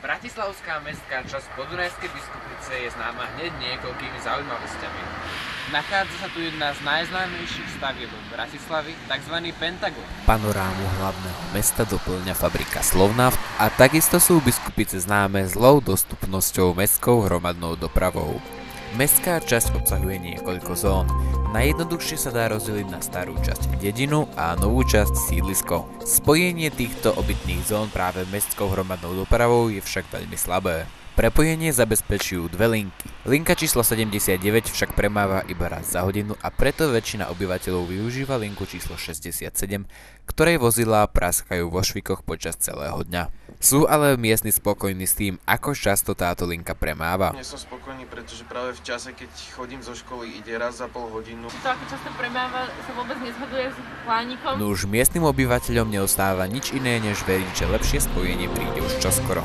Bratislavská mestská časť Podunajskej Biskupice je známa hneď niekoľkými zaujímavosťami. Nachádza sa tu jedna z najznámejších stavieb Bratislavy, tzv. Pentagon. Panorámu hlavného mesta doplňa fabrika Slovnaft a takisto sú Biskupice známe zlou dostupnosťou mestskou hromadnou dopravou. Mestská časť obsahuje niekoľko zón. Najjednoduchšie sa dá rozdeliť na starú časť dedinu a novú časť sídlisko. Spojenie týchto obytných zón práve mestskou hromadnou dopravou je však veľmi slabé. Prepojenie zabezpečujú dve linky. Linka číslo 79 však premáva iba raz za hodinu a preto väčšina obyvateľov využíva linku číslo 67, ktorej vozidlá praskajú vo švikoch počas celého dňa. Sú ale miestni spokojní s tým, ako často táto linka premáva. Nie som spokojný, pretože práve v čase, keď chodím zo školy, ide raz za pol hodinu. To, ako často premáva, sa vôbec nezhoduje s plánikom. No už miestnym obyvateľom neostáva nič iné, než veriť, že lepšie spojenie príde už čoskoro.